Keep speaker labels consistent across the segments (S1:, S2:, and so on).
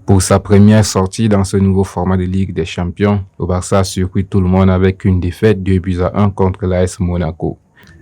S1: Pour sa première sortie dans ce nouveau format de Ligue des Champions, le Barça a surpris tout le monde avec une défaite 2-1 contre l'AS Monaco.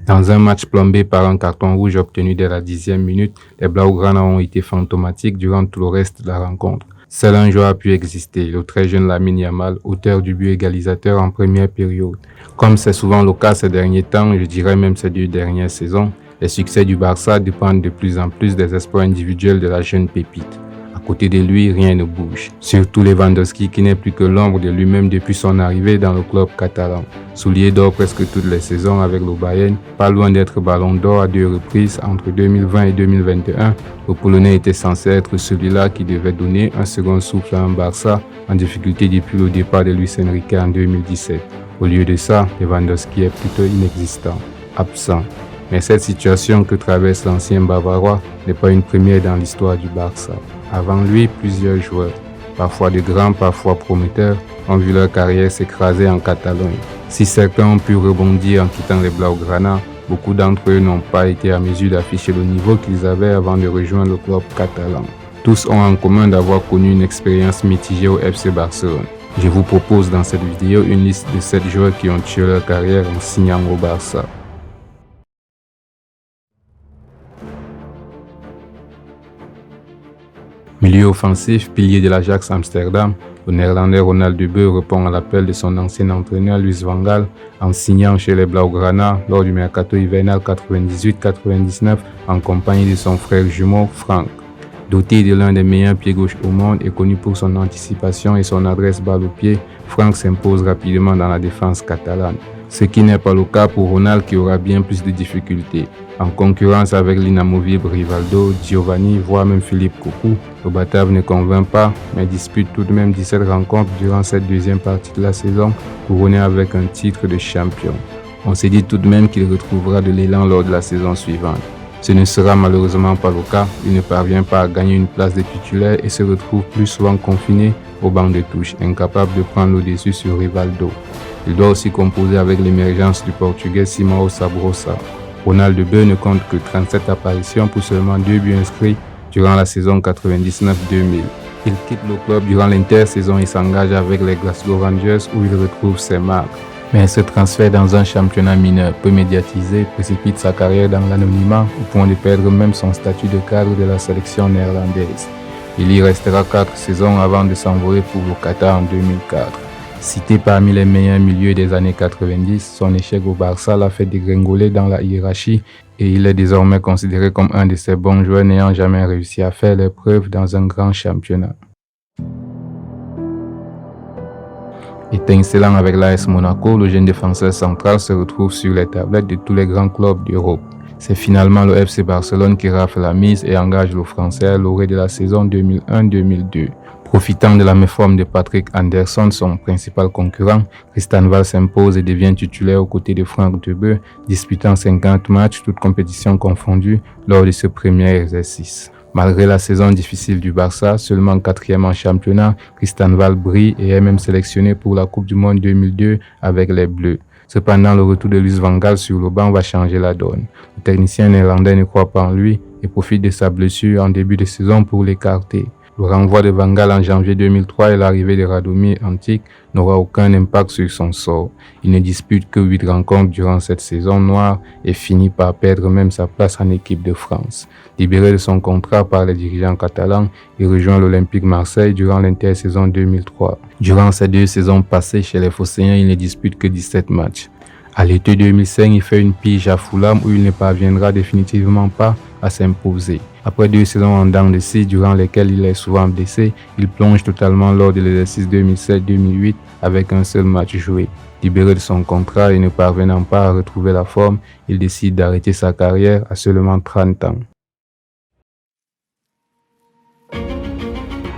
S1: Dans un match plombé par un carton rouge obtenu dès la 10e minute, les Blaugrana ont été fantomatiques durant tout le reste de la rencontre. Seul un joueur a pu exister, le très jeune Lamine Yamal, auteur du but égalisateur en première période. Comme c'est souvent le cas ces derniers temps, je dirais même ces 2 dernières saisons, les succès du Barça dépendent de plus en plus des espoirs individuels de la jeune pépite. À côté de lui, rien ne bouge. Surtout Lewandowski qui n'est plus que l'ombre de lui-même depuis son arrivée dans le club catalan. Soulier d'or presque toutes les saisons avec le Bayern, pas loin d'être ballon d'or à 2 reprises entre 2020 et 2021, le Polonais était censé être celui-là qui devait donner un second souffle à un Barça en difficulté depuis le départ de Luis Enrique en 2017. Au lieu de ça, Lewandowski est plutôt inexistant, absent. Mais cette situation que traverse l'ancien Bavarois n'est pas une première dans l'histoire du Barça. Avant lui, plusieurs joueurs, parfois de grands, parfois prometteurs, ont vu leur carrière s'écraser en Catalogne. Si certains ont pu rebondir en quittant les Blaugrana, beaucoup d'entre eux n'ont pas été à mesure d'afficher le niveau qu'ils avaient avant de rejoindre le club catalan. Tous ont en commun d'avoir connu une expérience mitigée au FC Barcelone. Je vous propose dans cette vidéo une liste de 7 joueurs qui ont tué leur carrière en signant au Barça. Milieu offensif, pilier de l'Ajax Amsterdam, le néerlandais Ronald de Boer répond à l'appel de son ancien entraîneur Louis van Gaal en signant chez les Blaugrana lors du mercato hivernal 98-99 en compagnie de son frère jumeau Frank. Doté de l'un des meilleurs pieds gauche au monde et connu pour son anticipation et son adresse balle au pied, Frank s'impose rapidement dans la défense catalane. Ce qui n'est pas le cas pour Ronald qui aura bien plus de difficultés. En concurrence avec l'inamovible Rivaldo, Giovanni, voire même Philippe Cocu, le Batave ne convainc pas, mais dispute tout de même 17 rencontres durant cette deuxième partie de la saison, couronné avec un titre de champion. On s'est dit tout de même qu'il retrouvera de l'élan lors de la saison suivante. Ce ne sera malheureusement pas le cas, il ne parvient pas à gagner une place de titulaire et se retrouve plus souvent confiné au banc de touche, incapable de prendre le dessus sur Rivaldo. Il doit aussi composer avec l'émergence du Portugais Simão Sabrosa. Ronald de Boer ne compte que 37 apparitions pour seulement 2 buts inscrits durant la saison 99-2000. Il quitte le club durant l'intersaison et s'engage avec les Glasgow Rangers où il retrouve ses marques. Mais ce transfert dans un championnat mineur peu médiatisé précipite sa carrière dans l'anonymat au point de perdre même son statut de cadre de la sélection néerlandaise. Il y restera 4 saisons avant de s'envoler pour le Qatar en 2004. Cité parmi les meilleurs milieux des années 90, son échec au Barça l'a fait dégringoler dans la hiérarchie et il est désormais considéré comme un de ces bons joueurs n'ayant jamais réussi à faire les preuves dans un grand championnat. Étincelant avec l'AS Monaco, le jeune défenseur central se retrouve sur les tablettes de tous les grands clubs d'Europe. C'est finalement le FC Barcelone qui rafle la mise et engage le Français à l'orée de la saison 2001-2002. Profitant de la méforme de Patrick Anderson, son principal concurrent, Tristan Val s'impose et devient titulaire aux côtés de Frank de Boer, disputant 50 matchs, toutes compétitions confondues, lors de ce premier exercice. Malgré la saison difficile du Barça, seulement 4e en championnat, Tristan Val brille et est même sélectionné pour la Coupe du Monde 2002 avec les Bleus. Cependant, le retour de Louis van Gaal sur le banc va changer la donne. Le technicien néerlandais ne croit pas en lui et profite de sa blessure en début de saison pour l'écarter. Le renvoi de Van Gaal en janvier 2003 et l'arrivée de Radomir Antic n'aura aucun impact sur son sort. Il ne dispute que 8 rencontres durant cette saison noire et finit par perdre même sa place en équipe de France. Libéré de son contrat par les dirigeants catalans, il rejoint l'Olympique Marseille durant l'intersaison 2003. Durant ces 2 saisons passées chez les Phocéens, il ne dispute que 17 matchs. À l'été 2005, il fait une pige à Fulham où il ne parviendra définitivement pas à s'imposer. Après 2 saisons en dents de scie durant lesquelles il est souvent blessé, il plonge totalement lors de l'exercice 2007-2008 avec un seul match joué. Libéré de son contrat et ne parvenant pas à retrouver la forme, il décide d'arrêter sa carrière à seulement 30 ans.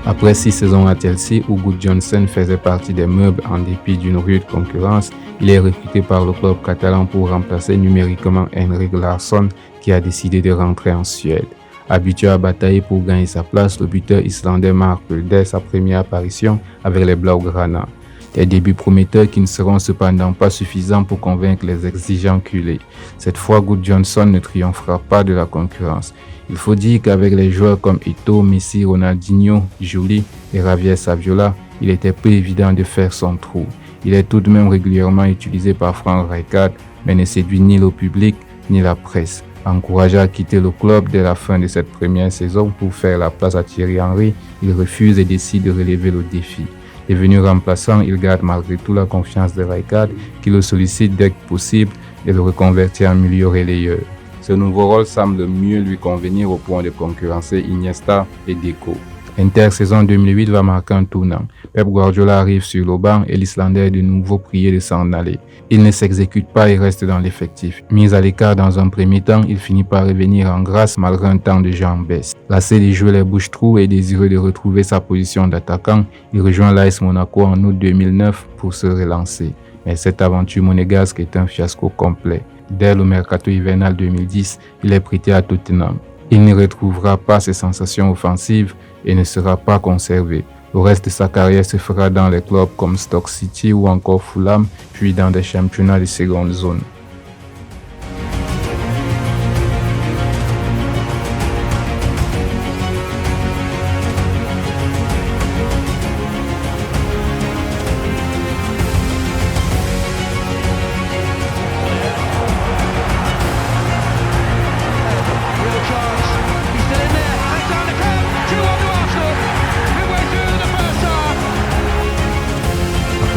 S1: Après 6 saisons à Chelsea, où Gudjohnsen faisait partie des meubles en dépit d'une rude concurrence, il est recruté par le club catalan pour remplacer numériquement Henrik Larsson qui a décidé de rentrer en Suède. Habitué à batailler pour gagner sa place, le buteur islandais marque dès sa première apparition avec les Blaugrana. Des débuts prometteurs qui ne seront cependant pas suffisants pour convaincre les exigeants culés. Cette fois, Gudjohnsen ne triomphera pas de la concurrence. Il faut dire qu'avec les joueurs comme Eto'o, Messi, Ronaldinho, Juli et Javier Saviola, il était peu évident de faire son trou. Il est tout de même régulièrement utilisé par Frank Rijkaard, mais ne séduit ni le public ni la presse. Encouragé à quitter le club dès la fin de cette première saison pour faire la place à Thierry Henry, il refuse et décide de relever le défi. Devenu remplaçant, il garde malgré tout la confiance de Rijkaard, qui le sollicite dès que possible et le reconvertit en milieu relayeur. Ce nouveau rôle semble mieux lui convenir au point de concurrencer Iniesta et Deco. L'intersaison 2008 va marquer un tournant. Pep Guardiola arrive sur le banc et l'Islandais est de nouveau prié de s'en aller. Il ne s'exécute pas et reste dans l'effectif. Mis à l'écart dans un premier temps, il finit par revenir en grâce malgré un temps de jeu en baisse. Lassé de jouer les bouches-trous et désireux de retrouver sa position d'attaquant, il rejoint l'AS Monaco en août 2009 pour se relancer. Mais cette aventure monégasque est un fiasco complet. Dès le mercato hivernal 2010, il est prêté à Tottenham. Il ne retrouvera pas ses sensations offensives et ne sera pas conservé. Le reste de sa carrière se fera dans les clubs comme Stoke City ou encore Fulham, puis dans des championnats de seconde zone.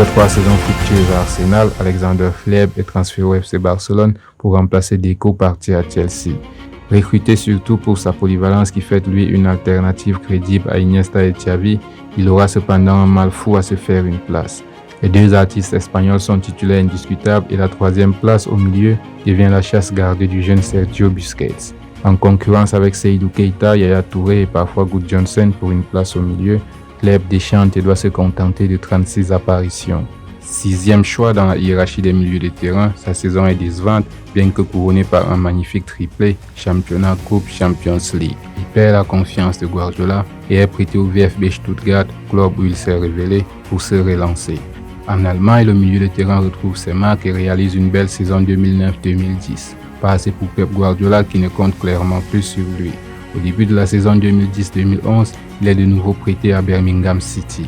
S1: Après 3 saisons fructueuses à Arsenal, Alexander Hleb est transféré au FC Barcelone pour remplacer Deco parti à Chelsea. Recruté surtout pour sa polyvalence qui fait de lui une alternative crédible à Iniesta et Xavi, il aura cependant un mal fou à se faire une place. Les deux artistes espagnols sont titulaires indiscutables et la troisième place au milieu devient la chasse gardée du jeune Sergio Busquets. En concurrence avec Seydou Keita, Yaya Touré et parfois Good Johnson pour une place au milieu, Hleb déchante et doit se contenter de 36 apparitions. 6e choix dans la hiérarchie des milieux de terrain, sa saison est décevante, bien que couronnée par un magnifique triplé, championnat, coupe, Champions League. Il perd la confiance de Guardiola et est prêté au VfB Stuttgart, club où il s'est révélé, pour se relancer. En Allemagne, le milieu de terrain retrouve ses marques et réalise une belle saison 2009-2010. Pas assez pour Pep Guardiola qui ne compte clairement plus sur lui. Au début de la saison 2010-2011, il est de nouveau prêté à Birmingham City.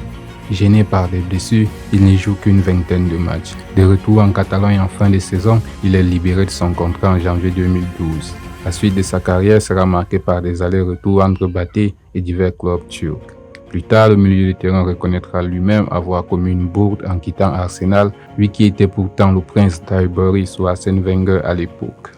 S1: Gêné par des blessures, il n'y joue qu'une vingtaine de matchs. De retour en Catalogne en fin de saison, il est libéré de son contrat en janvier 2012. La suite de sa carrière sera marquée par des allers-retours entre Bathé et divers clubs turcs. Plus tard, le milieu de terrain reconnaîtra lui-même avoir commis une bourde en quittant Arsenal, lui qui était pourtant le prince d'Highbury sous Arsène Wenger à l'époque.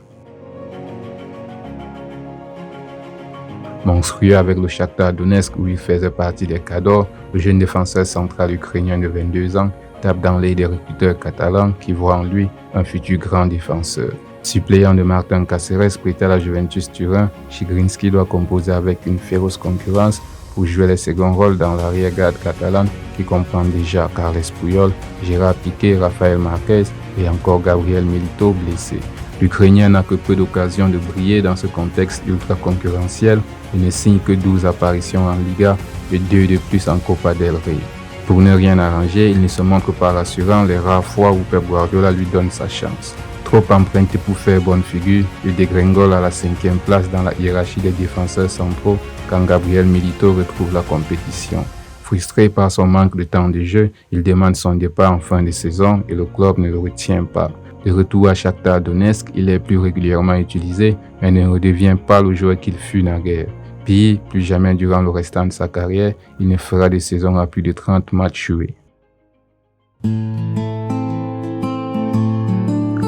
S1: Monstrueux avec le Shakhtar Donetsk où il faisait partie des cadors, le jeune défenseur central ukrainien de 22 ans tape dans l'œil des recruteurs catalans qui voient en lui un futur grand défenseur. Suppléant de Martin Caceres prêté à la Juventus Turin, Chigrinsky doit composer avec une féroce concurrence pour jouer les seconds rôles dans l'arrière-garde catalane qui comprend déjà Carles Puyol, Gérard Piqué, Rafael Marquez et encore Gabriel Milito blessé. L'Ukrainien n'a que peu d'occasions de briller dans ce contexte ultra concurrentiel et ne signe que 12 apparitions en Liga et 2 de plus en Copa del Rey. Pour ne rien arranger, il ne se montre pas rassurant les rares fois où Pep Guardiola lui donne sa chance. Trop emprunté pour faire bonne figure, il dégringole à la 5e place dans la hiérarchie des défenseurs centraux quand Gabriel Milito retrouve la compétition. Frustré par son manque de temps de jeu, il demande son départ en fin de saison et le club ne le retient pas. De retour à Shakhtar Donetsk, il est plus régulièrement utilisé, mais ne redevient pas le joueur qu'il fut naguère. Pire, plus jamais durant le restant de sa carrière, il ne fera de saison à plus de 30 matchs joués.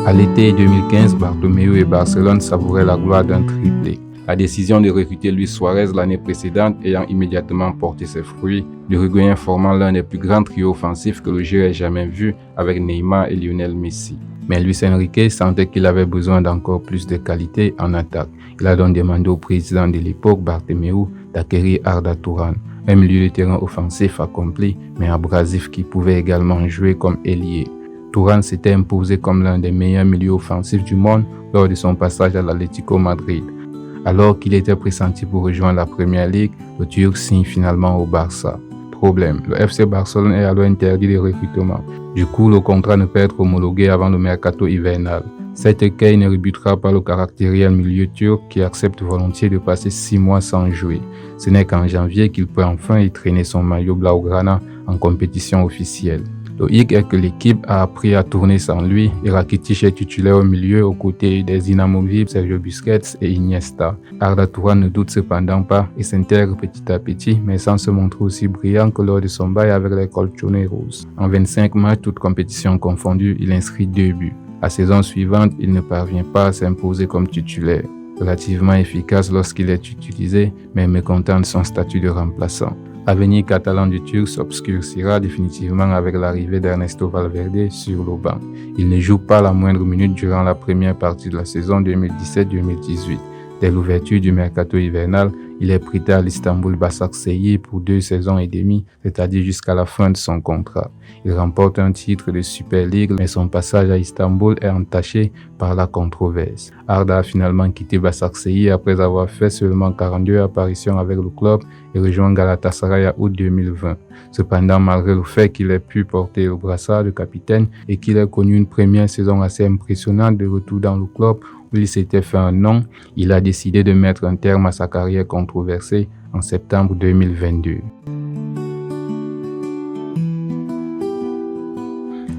S1: À l'été 2015, Bartomeu et Barcelone savouraient la gloire d'un triplé. La décision de recruter Luis Suarez l'année précédente ayant immédiatement porté ses fruits, l'Uruguayen formant l'un des plus grands trios offensifs que le jeu ait jamais vu avec Neymar et Lionel Messi. Mais Luis Enrique sentait qu'il avait besoin d'encore plus de qualité en attaque. Il a donc demandé au président de l'époque, Bartomeu, d'acquérir Arda Turan, un milieu de terrain offensif accompli, mais abrasif qui pouvait également jouer comme ailier. Turan s'était imposé comme l'un des meilleurs milieux offensifs du monde lors de son passage à l'Atlético Madrid. Alors qu'il était pressenti pour rejoindre la Premier League, le Turc signe finalement au Barça. Problème, le FC Barcelone est alors interdit de recrutement. Du coup, le contrat ne peut être homologué avant le mercato hivernal. Cet écueil ne rebutera pas le caractériel milieu turc qui accepte volontiers de passer 6 mois sans jouer. Ce n'est qu'en janvier qu'il peut enfin y traîner son maillot blaugrana en compétition officielle. Le hic est que l'équipe a appris à tourner sans lui et Rakitic est titulaire au milieu aux côtés des inamovibles Sergio Busquets et Iniesta. Arda Turan ne doute cependant pas et s'intègre petit à petit, mais sans se montrer aussi brillant que lors de son bail avec les Colchoneros. En 25 matchs, toutes compétitions confondues, il inscrit 2 buts. La saison suivante, il ne parvient pas à s'imposer comme titulaire. Relativement efficace lorsqu'il est utilisé, mais mécontent de son statut de remplaçant. L'avenir catalan du Turc s'obscurcira définitivement avec l'arrivée d'Ernesto Valverde sur le banc. Il ne joue pas la moindre minute durant la première partie de la saison 2017-2018. Dès l'ouverture du mercato hivernal, il est prêté à l'Istanbul Başakşehir pour 2 saisons et demie, c'est-à-dire jusqu'à la fin de son contrat. Il remporte un titre de Super League, mais son passage à Istanbul est entaché par la controverse. Arda a finalement quitté Başakşehir après avoir fait seulement 42 apparitions avec le club et rejoint Galatasaray en août 2020. Cependant, malgré le fait qu'il ait pu porter le brassard de capitaine et qu'il ait connu une première saison assez impressionnante de retour dans le club, où il s'était fait un nom, il a décidé de mettre un terme à sa carrière controversée en septembre 2022.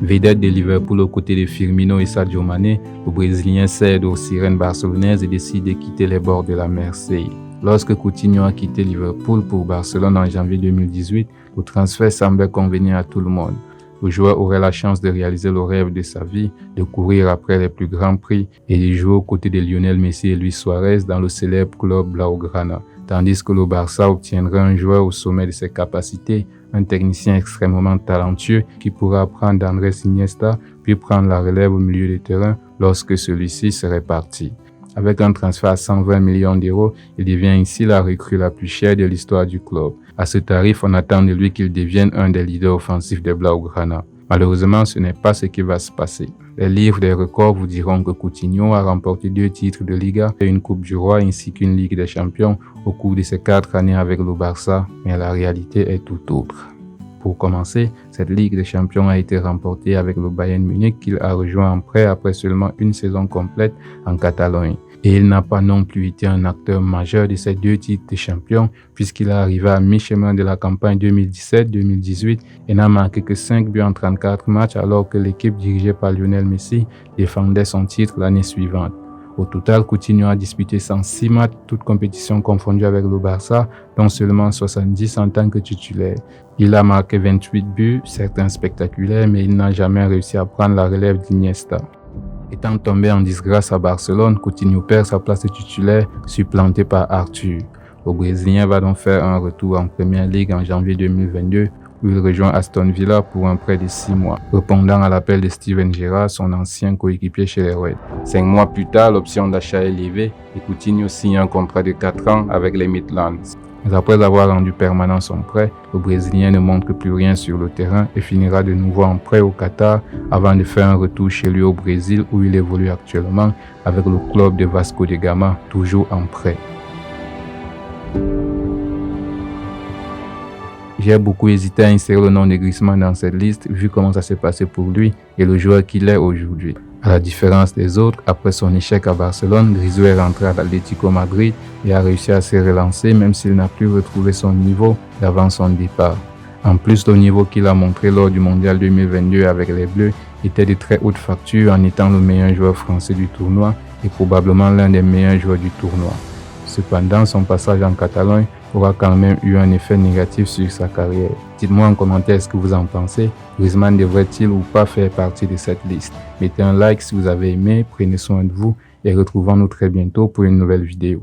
S1: Vedette de Liverpool aux côtés de Firmino et Sadio Mané, le Brésilien cède aux sirènes barcelonaises et décide de quitter les bords de la Marseille. Lorsque Coutinho a quitté Liverpool pour Barcelone en janvier 2018, le transfert semblait convenir à tout le monde. Le joueur aurait la chance de réaliser le rêve de sa vie, de courir après les plus grands prix et de jouer aux côtés de Lionel Messi et Luis Suarez dans le célèbre club Blaugrana, tandis que le Barça obtiendrait un joueur au sommet de ses capacités, un technicien extrêmement talentueux qui pourra apprendre d'Andrés Iniesta puis prendre la relève au milieu de terrain lorsque celui-ci serait parti. Avec un transfert à 120 millions d'euros, il devient ainsi la recrue la plus chère de l'histoire du club. À ce tarif, on attend de lui qu'il devienne un des leaders offensifs des Blaugrana. Malheureusement, ce n'est pas ce qui va se passer. Les livres des records vous diront que Coutinho a remporté 2 titres de Liga et une Coupe du Roi ainsi qu'une Ligue des Champions au cours de ses 4 années avec le Barça, mais la réalité est tout autre. Pour commencer, cette Ligue des Champions a été remportée avec le Bayern Munich qu'il a rejoint en prêt après seulement une saison complète en Catalogne. Et il n'a pas non plus été un acteur majeur de ces 2 titres de champion puisqu'il est arrivé à mi-chemin de la campagne 2017-2018 et n'a marqué que 5 buts en 34 matchs alors que l'équipe dirigée par Lionel Messi défendait son titre l'année suivante. Au total, Coutinho a disputé 106 matchs, toutes compétitions confondues avec le Barça, dont seulement 70 en tant que titulaire. Il a marqué 28 buts, certains spectaculaires, mais il n'a jamais réussi à prendre la relève d'Iniesta. Étant tombé en disgrâce à Barcelone, Coutinho perd sa place de titulaire, supplanté par Arthur. Le Brésilien va donc faire un retour en Première Ligue en janvier 2022, où il rejoint Aston Villa pour un prêt de 6 mois, répondant à l'appel de Steven Gerrard, son ancien coéquipier chez les Reds. 5 mois plus tard, l'option d'achat est levée et Coutinho signe un contrat de 4 ans avec les Midlands. Mais après avoir rendu permanent son prêt, le Brésilien ne montre plus rien sur le terrain et finira de nouveau en prêt au Qatar avant de faire un retour chez lui au Brésil où il évolue actuellement avec le club de Vasco da Gama, toujours en prêt. J'ai beaucoup hésité à insérer le nom de Griezmann dans cette liste vu comment ça s'est passé pour lui et le joueur qu'il est aujourd'hui. À la différence des autres, après son échec à Barcelone, Griezmann est rentré à l'Atlético Madrid et a réussi à se relancer même s'il n'a plus retrouvé son niveau d'avant son départ. En plus, le niveau qu'il a montré lors du Mondial 2022 avec les Bleus était de très haute facture en étant le meilleur joueur français du tournoi et probablement l'un des meilleurs joueurs du tournoi. Cependant, son passage en Catalogne aura quand même eu un effet négatif sur sa carrière. Dites-moi en commentaire ce que vous en pensez. Griezmann devrait-il ou pas faire partie de cette liste? Mettez un like si vous avez aimé, prenez soin de vous et retrouvons-nous très bientôt pour une nouvelle vidéo.